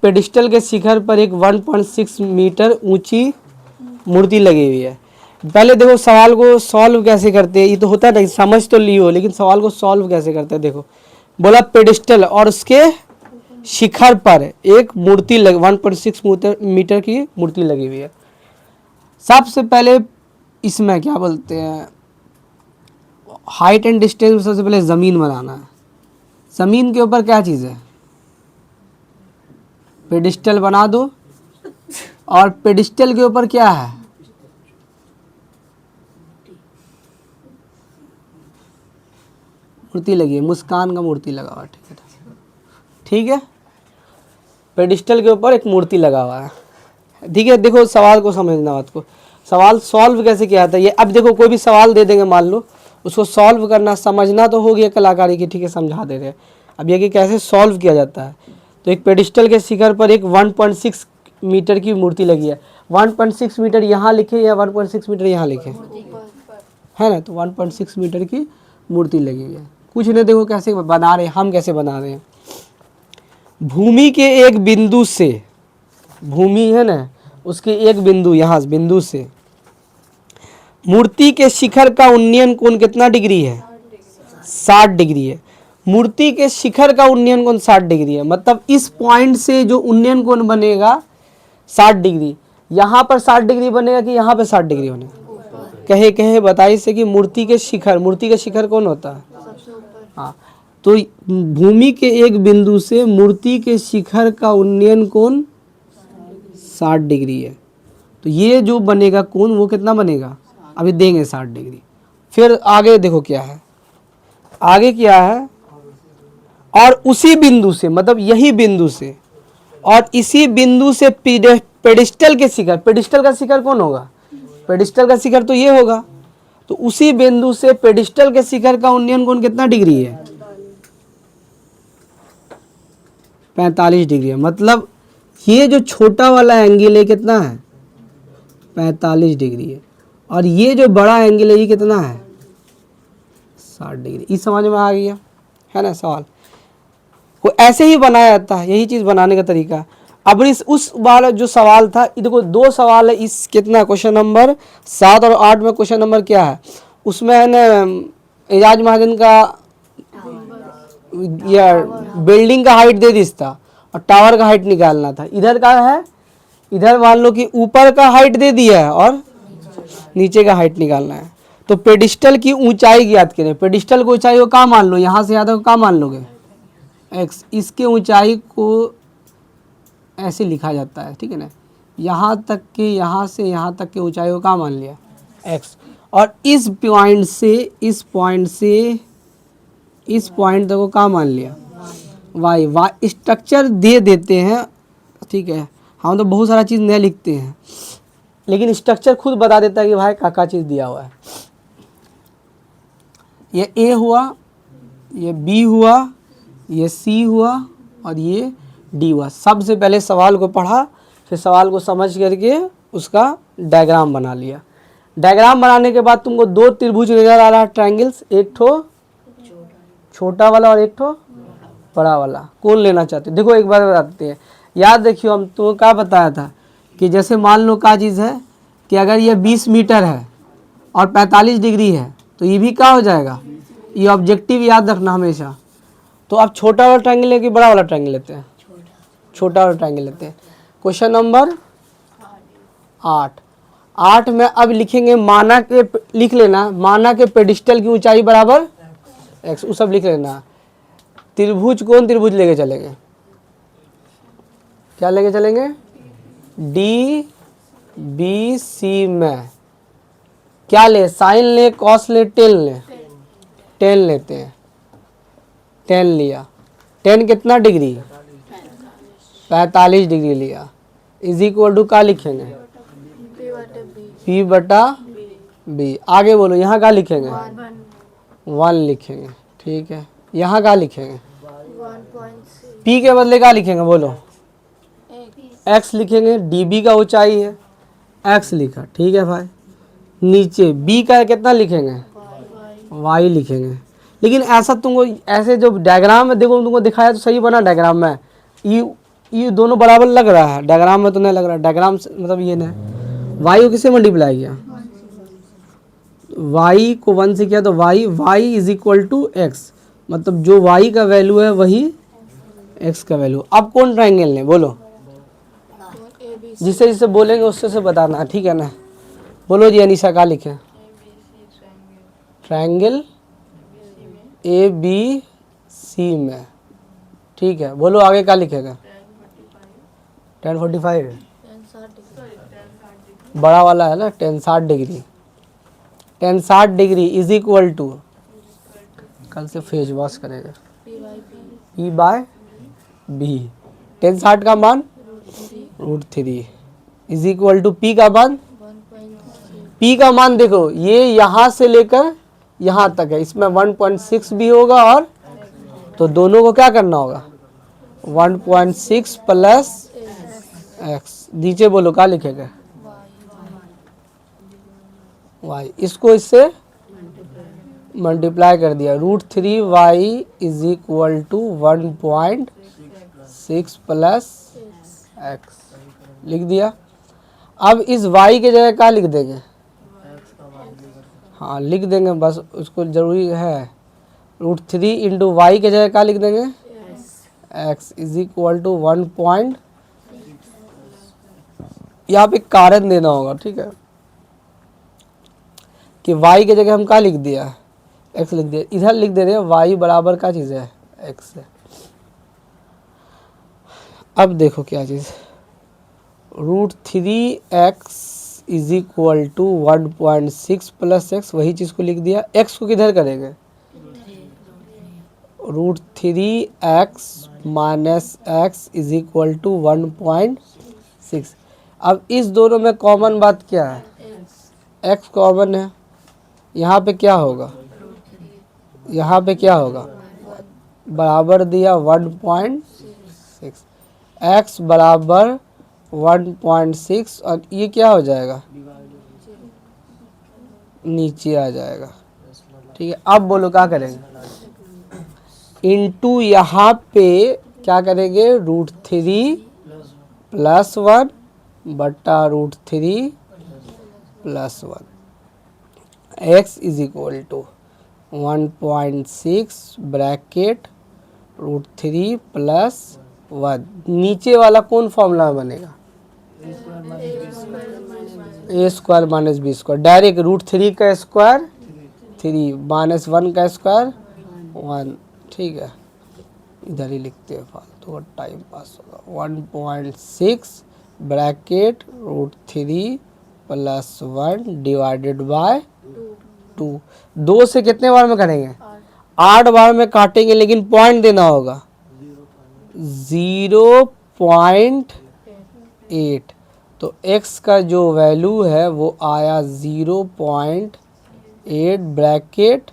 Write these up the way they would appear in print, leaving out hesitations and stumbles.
Pedestal के शिखर पर एक 1.6 मीटर ऊंची मूर्ति लगी हुई है। पहले देखो सवाल को सॉल्व कैसे करते हैं, ये तो होता नहीं, समझ तो लियो, लेकिन सवाल को सॉल्व कैसे करते हैं देखो। बोला पेडिस्टल और उसके शिखर पर एक मूर्ति 1.6 मीटर की मूर्ति लगी हुई है। सबसे पहले इसमें क्या बोलते हैं, हाइट एंड डिस्टेंस में सबसे पहले ज़मीन बनाना है। ज़मीन के ऊपर क्या चीज़ है, पेडिस्टल बना दो, और पेडिस्टल के ऊपर क्या है, मूर्ति लगी है, मुस्कान का मूर्ति लगा हुआ है। ठीक है, ठीक है, पेडिस्टल के ऊपर एक मूर्ति लगा हुआ है। ठीक है, देखो सवाल को समझना, बात को सवाल सॉल्व कैसे किया था ये। अब देखो कोई भी सवाल दे देंगे मान लो, उसको सॉल्व करना, समझना तो हो गया कलाकारी की, ठीक है, समझा दे रहे हैं। अब ये कि कैसे सॉल्व किया जाता है। तो एक पेडिस्टल के शिखर पर एक 1.6 मीटर की मूर्ति लगी है। 1.6 मीटर यहाँ लिखे या 1.6 मीटर यहाँ लिखे, है ना, तो 1.6 मीटर की मूर्ति लगी हुई है। कुछ नहीं, देखो कैसे बना रहे हैं, हम कैसे बना रहे हैं। भूमि के एक बिंदु से, भूमि है ना, उसके एक बिंदु, यहाँ बिंदु से मूर्ति के शिखर का उन्नयन कोण कितना डिग्री है, 60 डिग्री है। मूर्ति के शिखर का उन्नयन कोण 60 डिग्री है, मतलब इस पॉइंट से जो उन्नयन कोण बनेगा 60 डिग्री, यहाँ पर 60 डिग्री बनेगा कि यहाँ पे 60 डिग्री बनेगा। कहे कहे बताइए से कि मूर्ति के शिखर कौन होता है, हाँ, तो भूमि के एक बिंदु से मूर्ति के शिखर का उन्नयन कोण 60 डिग्री है। तो ये जो बनेगा कोण वो कितना बनेगा, अभी देंगे 60 डिग्री। फिर आगे देखो क्या है, आगे क्या है, और उसी बिंदु से, मतलब यही बिंदु से और इसी बिंदु से पेडिस्टल के शिखर, पेडिस्टल का शिखर कौन होगा, पेडिस्टल का शिखर तो ये होगा। तो उसी बिंदु से पेडिस्टल के शिखर का उन्नयन कोण कितना डिग्री है, 45 डिग्री है। मतलब ये जो छोटा वाला एंगल है कितना है, 45 डिग्री है, और ये जो बड़ा एंगल है ये कितना है, 60 डिग्री। इस समझ में आ गया है ना। सवाल को ऐसे ही बनाया जाता है, यही चीज़ बनाने का तरीका। अब इस उस वाला जो सवाल था, देखो 2 सवाल है इस, कितना क्वेश्चन नंबर 7 और 8 में। क्वेश्चन नंबर क्या है उसमें, है ना, एजाज महाजन का या बिल्डिंग का हाइट दे दी था और टावर का हाइट निकालना था। इधर का है, इधर मान लो कि ऊपर का हाइट दे दिया है और नीचे का हाइट निकालना है। तो पेडिस्टल की ऊंचाई ज्ञात करें। पेडिस्टल की ऊंचाई को क्या मान लो, यहाँ से ज़्यादा को क्या मान लोगे, x। इसके ऊंचाई को ऐसे लिखा जाता है, ठीक है ना, यहाँ तक के, यहाँ से यहाँ तक के ऊंचाई को क्या मान लिया, x। और इस पॉइंट से इस पॉइंट से इस पॉइंट तक को क्या मान लिया, y। स्ट्रक्चर दे देते हैं, ठीक है, हम तो बहुत सारा चीज़ नहीं लिखते हैं, लेकिन स्ट्रक्चर खुद बता देता है कि भाई क्या चीज़ दिया हुआ है। ये A हुआ, ये B हुआ, ये C हुआ और ये D हुआ। सबसे पहले सवाल को पढ़ा, फिर सवाल को समझ करके उसका डायग्राम बना लिया। डायग्राम बनाने के बाद तुमको 2 त्रिभुज नज़र आ रहा है, ट्रायंगल्स, एक ठो छोटा वाला और एक ठो बड़ा वाला। कौन लेना चाहते, देखो एक बार बताते हैं, याद रखियो। हम तो क्या बताया था कि जैसे मान लो क्या चीज़ है कि अगर ये 20 मीटर है और 45 डिग्री है तो ये भी क्या हो जाएगा, ये ऑब्जेक्टिव याद रखना हमेशा। तो अब छोटा वाला ट्रायंगल लेके बड़ा वाला ट्रायंगल लेते हैं, छोटा वाला ट्रायंगल लेते हैं। क्वेश्चन नंबर 8 में अब लिखेंगे, माना के, लिख लेना, माना के पेडिस्टल की ऊंचाई बराबर x, वो सब लिख लेना। त्रिभुज, कौन त्रिभुज लेके चलेंगे, क्या लेके चलेंगे, डी बी सी में क्या ले, साइन ले, कॉस ले, टेन ले, टेन लेते हैं। 10 लिया, 10 कितना डिग्री, 45 डिग्री लिया। इज इक्वल टू क्या लिखेंगे, P बटा B। आगे बोलो, यहाँ क्या लिखेंगे, 1 लिखेंगे, ठीक है। यहाँ क्या लिखेंगे, P के बदले क्या लिखेंगे, बोलो, X लिखेंगे। DB का ऊंचाई है, X लिखा, ठीक है भाई। नीचे B का कितना लिखेंगे, Y लिखेंगे। लेकिन ऐसा तुमको ऐसे जो डायग्राम में देखो तुमको दिखाया तो सही बना डायग्राम में, ये दोनों बराबर लग रहा है, डायग्राम में तो नहीं लग रहा है। डायग्राम मतलब ये नहीं, वाई को किससे मल्टीप्लाई किया, वाई को 1 से किया तो Y is equal to X, मतलब जो वाई का वैल्यू है वही एक्स का वैल्यू। अब कौन ट्राइंगल लें बोलो, जिससे जिससे बोलेंगे उससे से बताना, ठीक है ना। बोलो जी अनीशा क्या लिखे, ट्राइंगल ए बी सी में, ठीक है। बोलो आगे क्या लिखेगा, 1045 बड़ा वाला है ना, 1060 degree, 1060 degree is equal to, कल से फेस वॉश करेगा, पी बाय बी, 1060 का मान √3 इज इक्वल टू पी का मान, पी का मान देखो ये यहाँ से लेकर यहाँ तक है, इसमें 1.6 भी होगा, और तो दोनों को क्या करना होगा 1.6 प्लस एक्स, नीचे बोलो क्या लिखेगा वाई, इसको इससे मल्टीप्लाई कर दिया, √3 Y is equal to 1.6 plus X लिख दिया। अब इस y के जगह क्या लिख देंगे, हाँ लिख देंगे बस, उसको जरूरी है, √3 इंटू वाई के जगह क्या लिख देंगे x इज इक्वल टू 1. यहाँ पे कारण देना होगा, ठीक है, कि y के जगह हम क्या लिख दिया x लिख दिया, इधर लिख दे रहे हैं y बराबर क्या चीज़ है x है। अब देखो क्या चीज़, √3x is equal to 1.6 plus X, वही चीज़ को लिख दिया, x को किधर करेंगे √3x minus X is equal to 1.6। अब इस दोनों में कॉमन बात क्या है, x कॉमन है, यहाँ पे क्या होगा, यहाँ पे क्या होगा बराबर दिया 1.6, x बराबर 1.6, और ये क्या हो जाएगा नीचे आ जाएगा, ठीक है। अब बोलो क्या करेंगे, इनटू यहाँ पे क्या करेंगे √3 प्लस 1 बट्टा √3 plus 1, x is equal to 1.6 bracket √3 plus 1, नीचे वाला कौन फॉर्मूला बनेगा a² माइनस b², डायरेक्ट √3 का स्क्वायर 3 माइनस 1 का स्क्वायर 1, ठीक है, इधर ही लिखते हैं फालतू का टाइम पास होगा, 1.6 ब्रैकेट √3 प्लस 1 डिवाइडेड बाय 2, 2 से कितने बार में करेंगे 8 बार में काटेंगे, लेकिन पॉइंट देना होगा 0.8, तो x का जो वैल्यू है वो आया 0.8 ब्रैकेट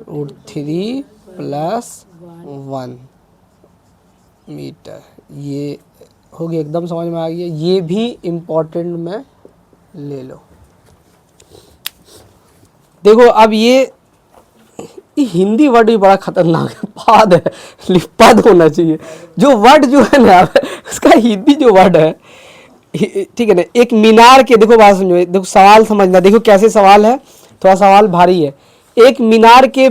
√3 प्लस 1 मीटर। ये हो गया, एकदम समझ में आ गया, ये भी इम्पोर्टेंट में ले लो। देखो अब ये हिंदी वर्ड भी बड़ा खतरनाक है, पद है, पद होना चाहिए, जो वर्ड जो है ना उसका हिंदी जो वर्ड है, ठीक है ना। एक मीनार के, देखो बात समझो, देखो सवाल समझना, देखो कैसे सवाल है, थोड़ा सवाल भारी है। एक मीनार के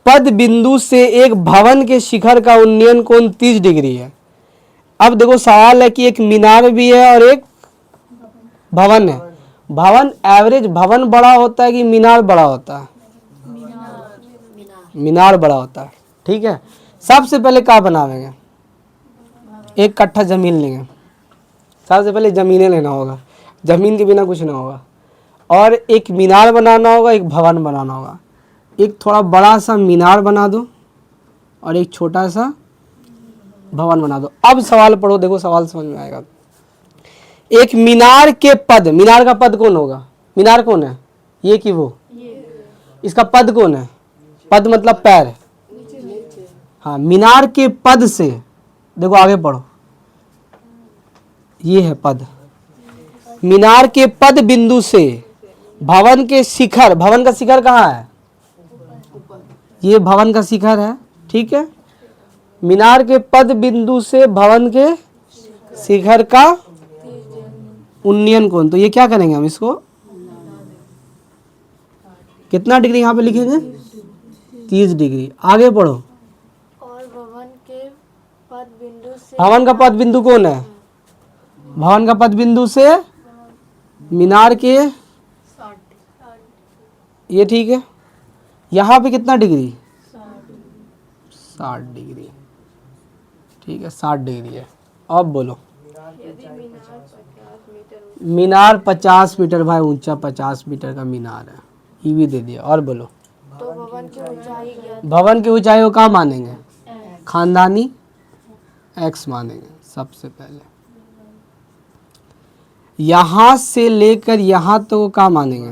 पद बिंदु से एक भवन के शिखर का उन्नयन कोण 30 डिग्री है। अब देखो सवाल है कि एक मीनार भी है और एक भवन है, भवन एवरेज भवन बड़ा होता है कि मीनार बड़ा होता है, मीनार बड़ा होता है, ठीक है। सबसे पहले क्या बनावेंगे, एक कट्ठा जमीन लेंगे, सबसे पहले जमीनें लेना होगा, जमीन के बिना कुछ ना होगा, और एक मीनार बनाना होगा, एक भवन बनाना होगा। एक थोड़ा बड़ा सा मीनार बना दो और एक छोटा सा भवन बना दो। अब सवाल पढ़ो, देखो सवाल समझ में आएगा। एक मीनार के पद, मीनार का पद कौन होगा, मीनार कौन है, ये कि वो, इसका पद कौन है, पद मतलब पैर, हाँ, मीनार के पद से, देखो आगे पढ़ो, ये है पद, मीनार के पद बिंदु से भवन के शिखर, भवन का शिखर कहाँ है ये भवन का शिखर है, ठीक है। मीनार के पद बिंदु से भवन के शिखर का उन्नयन कोण, तो ये क्या करेंगे हम इसको, कितना डिग्री यहाँ पे लिखेंगे, 30 डिग्री। आगे पढ़ो। और भवन के पद बिंदु से भवन का पद बिंदु कौन है, भवन का पद बिंदु से मीनार के, ये ठीक है। यहाँ पे कितना डिग्री, 60 डिग्री, ठीक है, 60 डिग्री है। अब बोलो। मीनार 50 मीटर भाई ऊंचा, 50 मीटर का मीनार है, ये भी दे दिया। और बोलो। तो भवन की ऊंचाई ज्ञात, भवन की ऊंचाई को क्या मानेंगे, खानदानी x मानेंगे सबसे पहले। यहाँ से लेकर यहाँ तो क्या मानेंगे,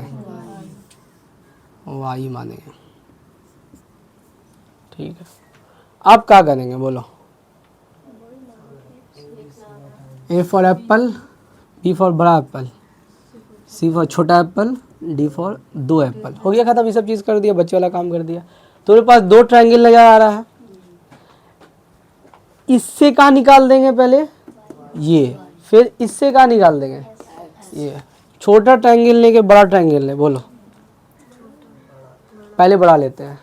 y मानेंगे, ठीक है। अब क्या करेंगे बोलो। A for Apple, B for बड़ा एप्पल, C फॉर छोटा एप्पल, D फॉर 2 एप्पल। हो गया खत्म, ये सब चीज़ कर दिया, बच्चे वाला काम कर दिया। तुम्हारे पास 2 ट्रायंगल नजर आ रहा है, इससे क्या निकाल देंगे पहले, ये, फिर इससे क्या निकाल देंगे, ये। छोटा ट्रायंगल लेके बड़ा ट्रायंगल ले, बोलो। पहले बड़ा लेते हैं,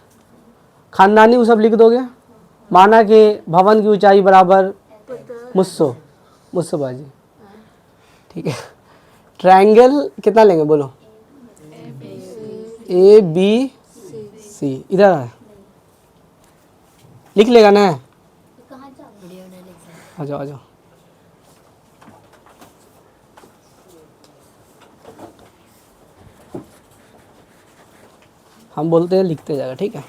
खानदानी वो सब लिख दोगे। माना कि भवन की ऊंचाई बराबर मुझसे बाजी, ठीक है। ट्रायंगल कितना लेंगे बोलो, ABC, इधर है, लिख लेगा ना, आ जाओ आ जाओ। हम बोलते हैं लिखते जाएगा, ठीक है।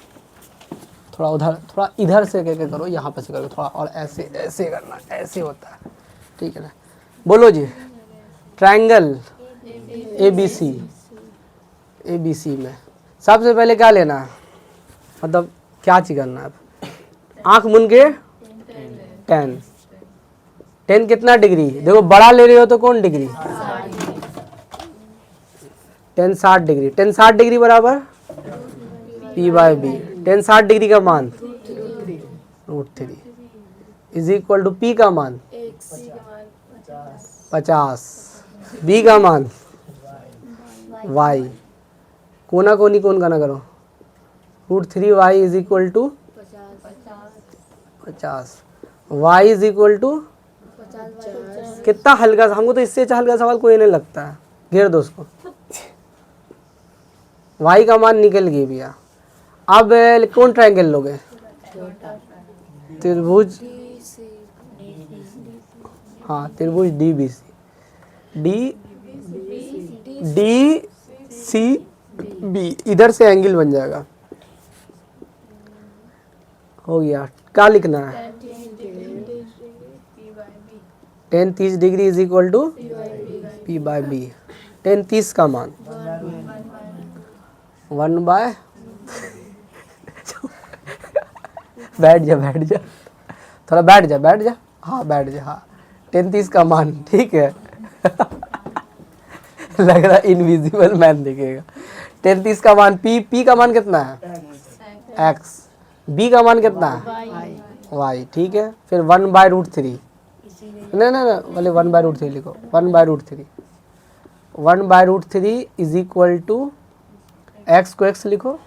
थोड़ा उधर, थोड़ा इधर से क्या करो, यहाँ पे से करो थोड़ा, और ऐसे ऐसे करना, ऐसे होता है, ठीक है ना। बोलो जी। ट्रायंगल ABC में सबसे पहले क्या लेना है, मतलब क्या चीज करना है, आंख मूंद के 10 कितना डिग्री, देखो बड़ा ले रहे हो तो कौन डिग्री, 10 60 डिग्री, 10 60 डिग्री बराबर P/B। 10 60 डिग्री का मान √3 इज इक्वल टू P का मान 50, B का मान Y, कोना कोनी कौन गाना करो, √3y is equal to 50, y is equal to, कितना हल्का सा, हमको तो इससे अच्छा हल्का सवाल कोई नहीं लगता है। घेर दो उसको, y का मान निकल गई भैया। अब कौन ट्रायंगल लोगे, त्रिभुज, हाँ त्रिभुज DCB, इधर से एंगल बन जाएगा। हो गया, क्या लिखना है, 10 30 degree is equal to P/B। 10 30 का मान 1/, बैठ जा, थोड़ा बैठ जा, हाँ बैठ जा, हाँ 10 30 का मान, ठीक है। लग रहा इनविजिबल मैन दिखेगा। 10 30 का मान P का मान कितना है, X, B का मान कितना है, Y, ठीक है। फिर 1/√3, नहीं बोले 1/√3 लिखो, 1/√3, 1/√3 इज इक्वल टू X को X लिखो।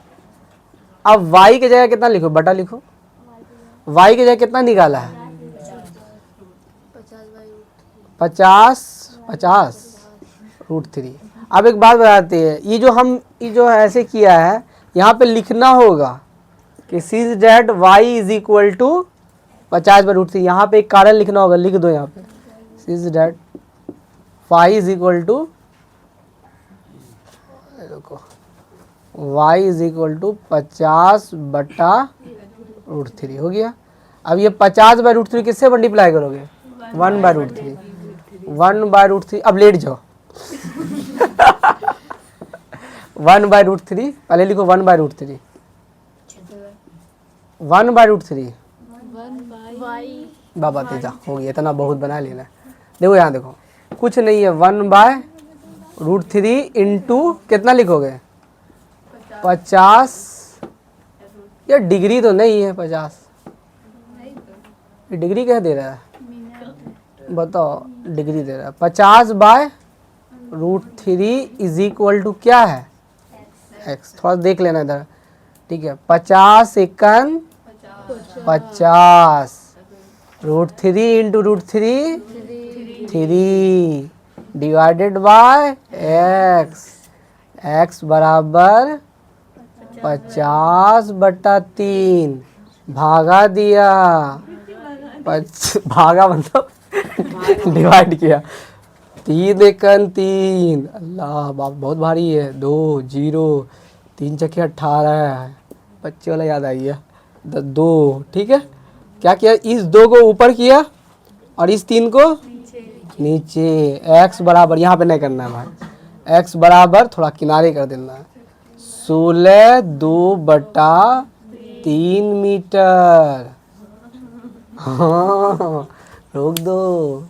अब Y की जगह कितना लिखो, बटा लिखो। Y की जगह कितना निकाला है, 50/√3। अब एक बात बताते हैं, ये जो ऐसे किया है, यहाँ पे लिखना होगा कि सीज डेट y इज इक्वल टू 50/√3। यहाँ पे एक कारण लिखना होगा, लिख दो यहाँ पे, सीज डेट y इज इक्वल टू, देखो y इज इक्वल टू 50/√3 हो गया। अब ये 50/√3 किससे मल्टीप्लाई करोगे, 1/√3, 1/√3। अब लेट जाओ। 1/√3 पहले लिखो, 1/√3, 1/√3 बाबा तेजा हो गया, इतना बहुत बना लेना। देखो यहाँ देखो, कुछ नहीं है, 1/√3 इंटू कितना लिखोगे, 50 यार डिग्री तो नहीं है 50, ये डिग्री क्या दे रहा है, बताओ डिग्री दे रहा है। 50/√3 इज इक्वल टू क्या है, x। थोड़ा देख लेना इधर, ठीक है। 50 एकन 50, √3 into √3 3 divided by x, x बराबर 50/3 भागा दिया, भागा मतलब डिवाइड किया, 3 एकन 3, अल्लाह बाप बहुत भारी है, 2 0 3 चक्के 18, बच्चे वाला याद आ गया, 2, ठीक है। क्या किया, इस 2 को ऊपर किया और इस 3 को नीचे। x बराबर, यहाँ पे नहीं करना है भाई, x बराबर थोड़ा किनारे कर देना है, 16/2/3 मीटर। हाँ रुक दो,